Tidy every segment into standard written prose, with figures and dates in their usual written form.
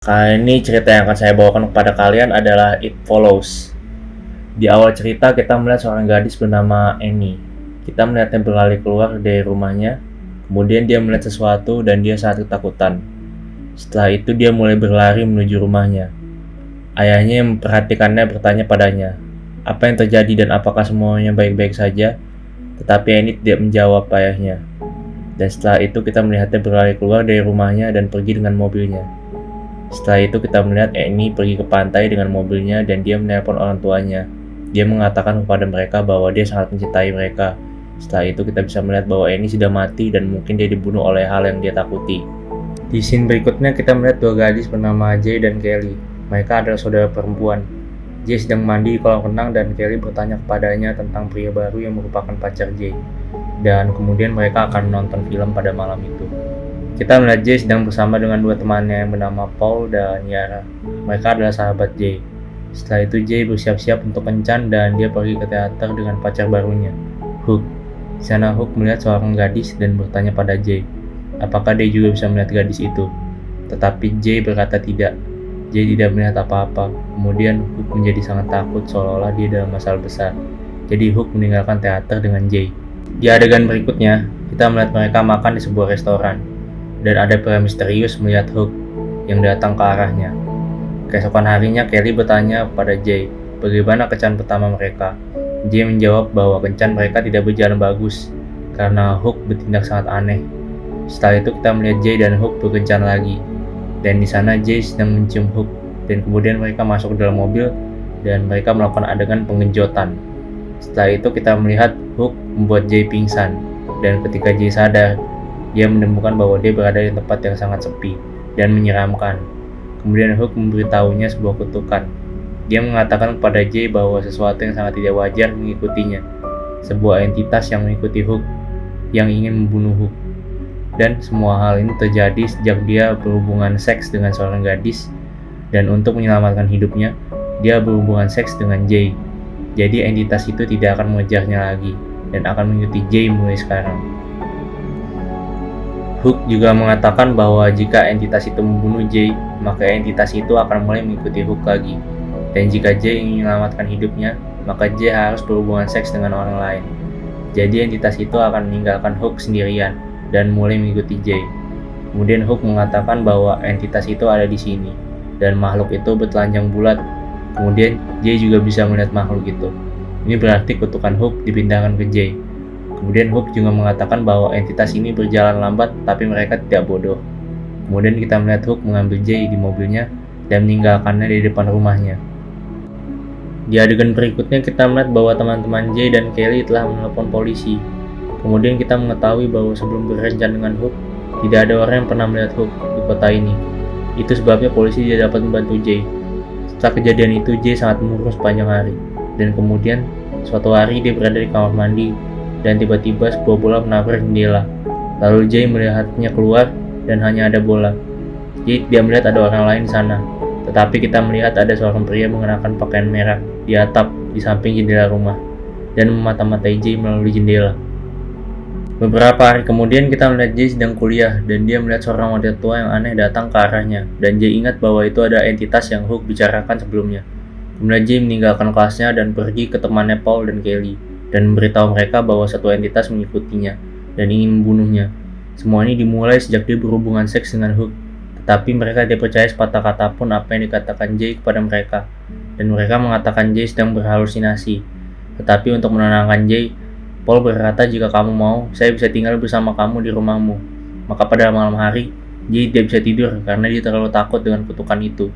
Kali ini cerita yang akan saya bawakan kepada kalian adalah It Follows. Di awal cerita kita melihat seorang gadis bernama Annie. Kita melihatnya berlari keluar dari rumahnya, kemudian dia melihat sesuatu dan dia sangat ketakutan. Setelah itu dia mulai berlari menuju rumahnya. Ayahnya yang memperhatikannya bertanya padanya, apa yang terjadi dan apakah semuanya baik-baik saja? Tetapi Annie tidak menjawab ayahnya. Dan setelah itu kita melihatnya berlari keluar dari rumahnya dan pergi dengan mobilnya. Setelah itu kita melihat Annie pergi ke pantai dengan mobilnya dan dia menelpon orang tuanya. Dia mengatakan kepada mereka bahwa dia sangat mencintai mereka. Setelah itu kita bisa melihat bahwa Annie sudah mati dan mungkin dia dibunuh oleh hal yang dia takuti. Di scene berikutnya kita melihat dua gadis bernama Jay dan Kelly. Mereka adalah saudara perempuan. Jay sedang mandi di kolam renang dan Kelly bertanya kepadanya tentang pria baru yang merupakan pacar Jay. Dan kemudian mereka akan menonton film pada malam itu. Kita melihat Jay sedang bersama dengan dua temannya yang bernama Paul dan Yara. Mereka adalah sahabat Jay. Setelah itu Jay bersiap-siap untuk kencan dan dia pergi ke teater dengan pacar barunya, Hook. Di sana Hook melihat seorang gadis dan bertanya pada Jay, apakah dia juga bisa melihat gadis itu? Tetapi Jay berkata tidak. Jay tidak melihat apa-apa. Kemudian Hook menjadi sangat takut seolah-olah dia dalam masalah besar. Jadi Hook meninggalkan teater dengan Jay. Di adegan berikutnya, kita melihat mereka makan di sebuah restoran. Dan ada pria misterius melihat Hook yang datang ke arahnya. Keesokan harinya Kelly bertanya kepada Jay, bagaimana kencan pertama mereka. Jay menjawab bahwa kencan mereka tidak berjalan bagus karena Hook bertindak sangat aneh. Setelah itu kita melihat Jay dan Hook berkencan lagi. Dan di sana Jay sedang mencium Hook dan kemudian mereka masuk ke dalam mobil dan mereka melakukan adegan pengenjotan. Setelah itu kita melihat Hook membuat Jay pingsan dan ketika Jay sadar, dia menemukan bahwa dia berada di tempat yang sangat sepi dan menyeramkan. Kemudian Hook memberitahunya sebuah kutukan. Dia mengatakan kepada Jay bahwa sesuatu yang sangat tidak wajar mengikutinya. Sebuah entitas yang mengikuti Hook, yang ingin membunuh Hook. Dan semua hal ini terjadi sejak dia berhubungan seks dengan seorang gadis. Dan untuk menyelamatkan hidupnya, dia berhubungan seks dengan Jay. Jadi entitas itu tidak akan mengejarnya lagi dan akan mengikuti Jay mulai sekarang. Hook juga mengatakan bahwa jika entitas itu membunuh Jay, maka entitas itu akan mulai mengikuti Hook lagi. Dan jika Jay ingin menyelamatkan hidupnya, maka Jay harus berhubungan seks dengan orang lain. Jadi entitas itu akan meninggalkan Hook sendirian dan mulai mengikuti Jay. Kemudian Hook mengatakan bahwa entitas itu ada di sini dan makhluk itu bertelanjang bulat. Kemudian Jay juga bisa melihat makhluk itu. Ini berarti kutukan Hook dipindahkan ke Jay. Kemudian Hook juga mengatakan bahwa entitas ini berjalan lambat tapi mereka tidak bodoh. Kemudian kita melihat Hook mengambil Jay di mobilnya dan meninggalkannya di depan rumahnya. Di adegan berikutnya kita melihat bahwa teman-teman Jay dan Kelly telah menelpon polisi. Kemudian kita mengetahui bahwa sebelum berencana dengan Hook, tidak ada orang yang pernah melihat Hook di kota ini. Itu sebabnya polisi tidak dapat membantu Jay. Setelah kejadian itu Jay sangat murung sepanjang hari. Dan kemudian suatu hari dia berada di kamar mandi dan tiba-tiba sebuah bola menabrak jendela. Lalu Jay melihatnya keluar dan hanya ada bola. Jay tidak melihat ada orang lain di sana. Tetapi kita melihat ada seorang pria mengenakan pakaian merah di atap di samping jendela rumah dan memata-matai Jay melalui jendela. Beberapa hari kemudian kita melihat Jay sedang kuliah dan dia melihat seorang wanita tua yang aneh datang ke arahnya dan Jay ingat bahwa itu ada entitas yang Hook bicarakan sebelumnya. Kemudian Jay meninggalkan kelasnya dan pergi ke temannya Paul dan Kelly dan memberitahu mereka bahwa satu entitas mengikutinya dan ingin membunuhnya. Semua ini dimulai sejak dia berhubungan seks dengan Hook, tetapi mereka tidak percaya sepatah kata pun apa yang dikatakan Jay kepada mereka, dan mereka mengatakan Jay sedang berhalusinasi. Tetapi untuk menenangkan Jay, Paul berkata jika kamu mau, saya bisa tinggal bersama kamu di rumahmu. Maka pada malam hari, Jay tidak bisa tidur karena dia terlalu takut dengan kutukan itu.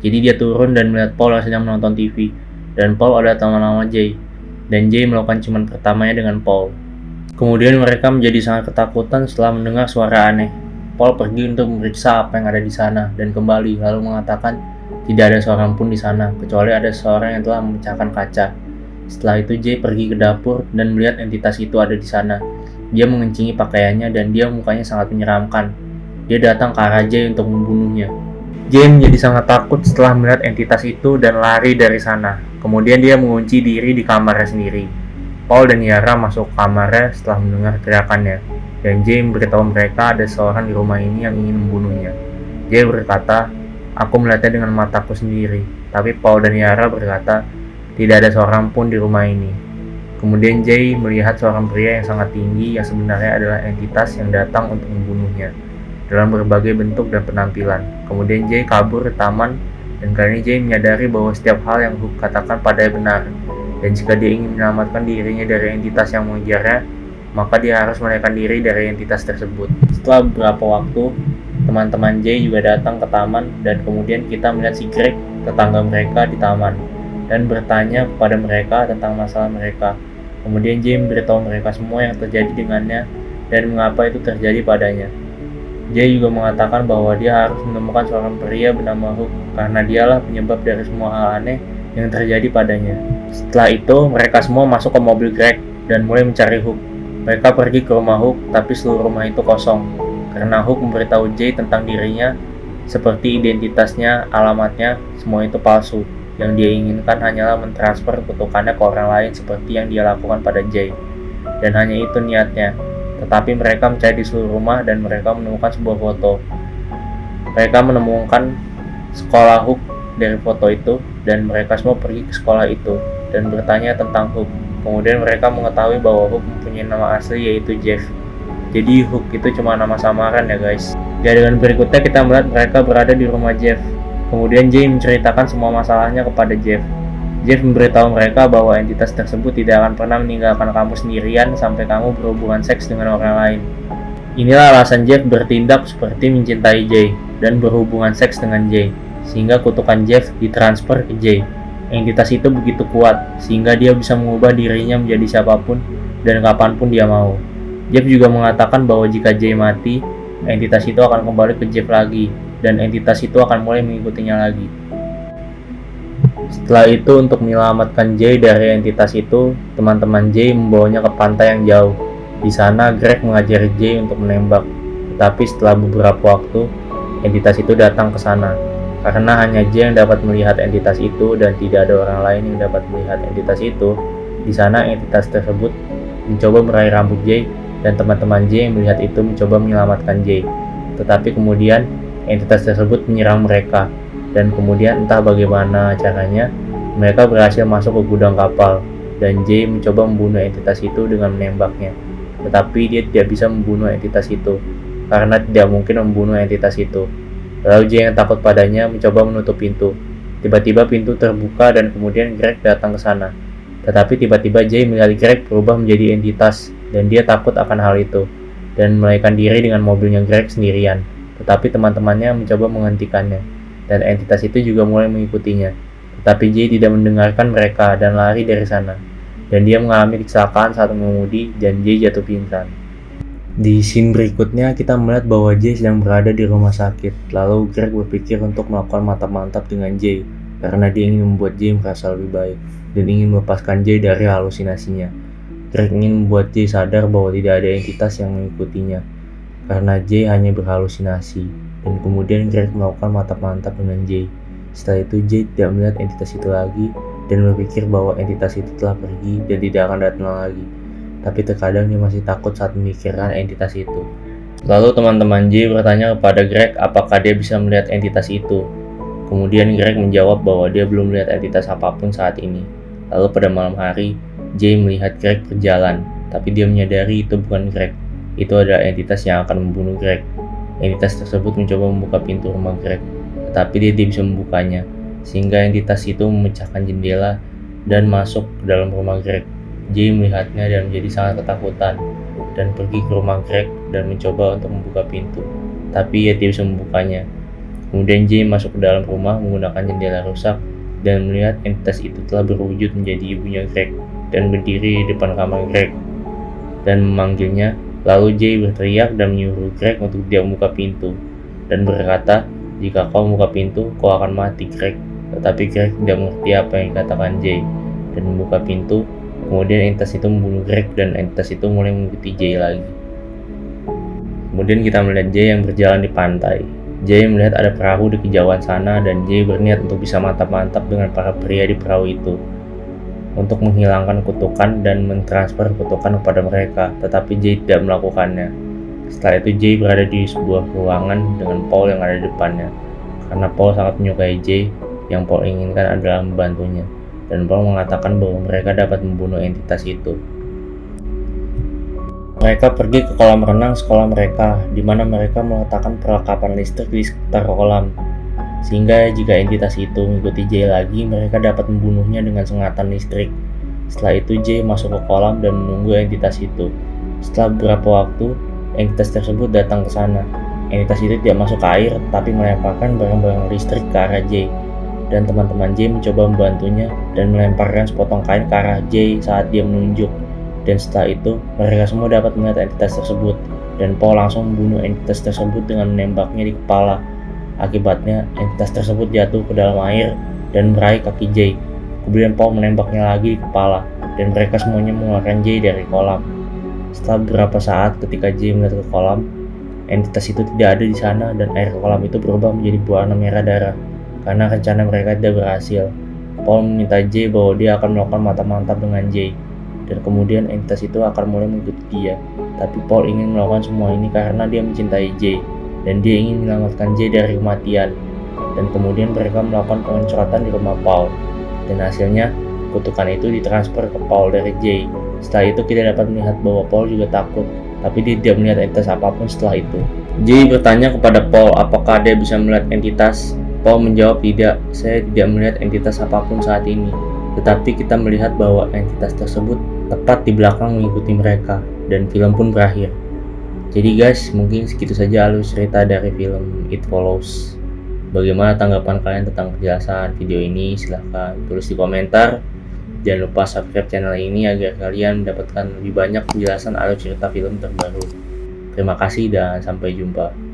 Jadi dia turun dan melihat Paul yang sedang menonton TV, dan Paul adalah teman lama Jay. Dan Jay melakukan ciuman pertamanya dengan Paul. Kemudian mereka menjadi sangat ketakutan setelah mendengar suara aneh. Paul pergi untuk memeriksa apa yang ada di sana dan kembali lalu mengatakan tidak ada seorang pun di sana kecuali ada seorang yang telah memecahkan kaca. Setelah itu Jay pergi ke dapur dan melihat entitas itu ada di sana. Dia mengencingi pakaiannya dan dia mukanya sangat menyeramkan. Dia datang ke arah Jay untuk membunuhnya. Jay menjadi sangat takut setelah melihat entitas itu dan lari dari sana. Kemudian dia mengunci diri di kamarnya sendiri. Paul dan Yara masuk kamarnya setelah mendengar teriakannya. Dan Jay memberitahu mereka ada seorang di rumah ini yang ingin membunuhnya. Jay berkata Aku melihatnya dengan mataku sendiri, tapi Paul dan Yara berkata, tidak ada seorang pun di rumah ini. Kemudian Jay melihat seorang pria yang sangat tinggi yang sebenarnya adalah entitas yang datang untuk membunuhnya dalam berbagai bentuk dan penampilan. Kemudian Jay kabur ke taman, dan kali ini Jay menyadari bahwa setiap hal yang Hook katakan padanya benar. Dan jika dia ingin menyelamatkan dirinya dari entitas yang mengejarnya, maka dia harus melarikan diri dari entitas tersebut. Setelah beberapa waktu, teman-teman Jay juga datang ke taman, dan kemudian kita melihat si Greg, tetangga mereka di taman, dan bertanya kepada mereka tentang masalah mereka. Kemudian Jay memberitahu mereka semua yang terjadi dengannya dan mengapa itu terjadi padanya. Jay juga mengatakan bahwa dia harus menemukan seorang pria bernama Hook karena dialah penyebab dari semua hal aneh yang terjadi padanya. Setelah itu, mereka semua masuk ke mobil Greg dan mulai mencari Hook. Mereka pergi ke rumah Hook, tapi seluruh rumah itu kosong karena Hook memberitahu Jay tentang dirinya, seperti identitasnya, alamatnya, semua itu palsu. Yang dia inginkan hanyalah mentransfer kutukannya ke orang lain seperti yang dia lakukan pada Jay. Dan hanya itu niatnya. Tetapi mereka mencari di seluruh rumah dan mereka menemukan sebuah foto. Mereka menemukan sekolah Hook dari foto itu dan mereka semua pergi ke sekolah itu dan bertanya tentang Hook. Kemudian mereka mengetahui bahwa Hook mempunyai nama asli yaitu Jeff. Jadi Hook itu cuma nama samaran ya guys. Di adegan berikutnya kita melihat mereka berada di rumah Jeff. Kemudian Jay menceritakan semua masalahnya kepada Jeff. Jeff memberitahu mereka bahwa entitas tersebut tidak akan pernah meninggalkan kamu sendirian sampai kamu berhubungan seks dengan orang lain. Inilah alasan Jeff bertindak seperti mencintai Jay dan berhubungan seks dengan Jay, sehingga kutukan Jeff ditransfer ke Jay. Entitas itu begitu kuat, sehingga dia bisa mengubah dirinya menjadi siapapun dan kapanpun dia mau. Jeff juga mengatakan bahwa jika Jay mati, entitas itu akan kembali ke Jeff lagi, dan entitas itu akan mulai mengikutinya lagi. Setelah itu, untuk menyelamatkan Jay dari entitas itu, teman-teman Jay membawanya ke pantai yang jauh. Di sana, Greg mengajari Jay untuk menembak. Tetapi setelah beberapa waktu, entitas itu datang ke sana. Karena hanya Jay yang dapat melihat entitas itu dan tidak ada orang lain yang dapat melihat entitas itu, di sana entitas tersebut mencoba meraih rambut Jay dan teman-teman Jay yang melihat itu mencoba menyelamatkan Jay. Tetapi kemudian entitas tersebut menyerang mereka, dan kemudian entah bagaimana caranya mereka berhasil masuk ke gudang kapal, dan Jay mencoba membunuh entitas itu dengan menembaknya. Tetapi dia tidak bisa membunuh entitas itu, karena tidak mungkin membunuh entitas itu. Lalu Jay yang takut padanya mencoba menutup pintu. Tiba-tiba pintu terbuka dan kemudian Greg datang ke sana. Tetapi tiba-tiba Jay melihat Greg berubah menjadi entitas, dan dia takut akan hal itu, dan melarikan diri dengan mobilnya Greg sendirian. Tetapi teman-temannya mencoba menghentikannya, dan entitas itu juga mulai mengikutinya. Tetapi Jay tidak mendengarkan mereka dan lari dari sana, dan dia mengalami kecelakaan saat mengemudi dan Jay jatuh pingsan. Di scene berikutnya kita melihat bahwa Jay sedang berada di rumah sakit. Lalu Greg berpikir untuk melakukan mantap-mantap dengan Jay karena dia ingin membuat Jay merasa lebih baik dan ingin melepaskan Jay dari halusinasinya. Greg ingin membuat Jay sadar bahwa tidak ada entitas yang mengikutinya karena Jay hanya berhalusinasi, dan kemudian Greg melakukan mantap-mantap dengan Jay. Setelah itu Jay tidak melihat entitas itu lagi dan berpikir bahwa entitas itu telah pergi dan tidak akan datang lagi. Tapi terkadang dia masih takut saat memikirkan entitas itu. Lalu teman-teman Jay bertanya kepada Greg apakah dia bisa melihat entitas itu. Kemudian Greg menjawab bahwa dia belum melihat entitas apapun saat ini. Lalu pada malam hari, Jay melihat Greg berjalan, tapi dia menyadari itu bukan Greg. Itu adalah entitas yang akan membunuh Greg. Entitas tersebut mencoba membuka pintu rumah Greg, tetapi dia tidak bisa membukanya, sehingga entitas itu memecahkan jendela dan masuk ke dalam rumah Greg. Jay melihatnya dan menjadi sangat ketakutan, dan pergi ke rumah Greg dan mencoba untuk membuka pintu, tapi ia tidak bisa membukanya. Kemudian Jay masuk ke dalam rumah menggunakan jendela rusak dan melihat entitas itu telah berwujud menjadi ibunya Greg dan berdiri di depan kamar Greg dan memanggilnya. Lalu Jay berteriak dan menyuruh Greg untuk tidak membuka pintu dan berkata, jika kau membuka pintu, kau akan mati Greg. Tetapi Greg tidak mengerti apa yang dikatakan Jay dan membuka pintu. Kemudian entitas itu membunuh Greg dan entitas itu mulai mengikuti Jay lagi. Kemudian kita melihat Jay yang berjalan di pantai. Jay melihat ada perahu di kejauhan sana dan Jay berniat untuk bisa mantap-mantap dengan para pria di perahu itu untuk menghilangkan kutukan dan mentransfer kutukan kepada mereka, tetapi Jay tidak melakukannya. Setelah itu Jay berada di sebuah ruangan dengan Paul yang ada di depannya. karena Paul sangat menyukai Jay. Yang Paul inginkan adalah membantunya, dan Paul mengatakan bahwa mereka dapat membunuh entitas itu. Mereka pergi ke kolam renang sekolah mereka, di mana mereka meletakkan perlengkapan listrik di sekitar kolam, sehingga jika entitas itu mengikuti Jay lagi, mereka dapat membunuhnya dengan sengatan listrik. Setelah itu Jay masuk ke kolam dan menunggu entitas itu. Setelah beberapa waktu, entitas tersebut datang ke sana. Entitas itu tidak masuk ke air, tapi melemparkan barang-barang listrik ke arah Jay. Dan teman-teman Jay mencoba membantunya dan melemparkan sepotong kain ke arah Jay saat dia menunjuk. Dan setelah itu, mereka semua dapat melihat entitas tersebut. Dan Paul langsung membunuh entitas tersebut dengan menembaknya di kepala. Akibatnya, entitas tersebut jatuh ke dalam air dan meraih kaki Jay. Kemudian Paul menembaknya lagi di kepala, dan mereka semuanya mengeluarkan Jay dari kolam. Setelah beberapa saat, ketika Jay melihat ke kolam, entitas itu tidak ada di sana dan air kolam itu berubah menjadi berwarna merah darah. Karena rencana mereka tidak berhasil, Paul meminta Jay bahwa dia akan melakukan mata-mantap dengan Jay, dan kemudian entitas itu akan mulai mengikuti dia. Tapi Paul ingin melakukan semua ini karena dia mencintai Jay, dan dia ingin menyelamatkan Jay dari kematian. Dan kemudian mereka melakukan pengecoran di rumah Paul, dan hasilnya kutukan itu ditransfer ke Paul dari Jay. Setelah itu kita dapat melihat bahwa Paul juga takut, tapi dia tidak melihat entitas apapun setelah itu. Jay bertanya kepada Paul apakah dia bisa melihat entitas. Paul menjawab, tidak, saya tidak melihat entitas apapun saat ini. Tetapi kita melihat bahwa entitas tersebut tepat di belakang mengikuti mereka, dan film pun berakhir. Jadi guys, mungkin segitu saja alur cerita dari film It Follows. Bagaimana tanggapan kalian tentang penjelasan video ini? Silahkan tulis di komentar. Jangan lupa subscribe channel ini agar kalian mendapatkan lebih banyak penjelasan alur cerita film terbaru. Terima kasih dan sampai jumpa.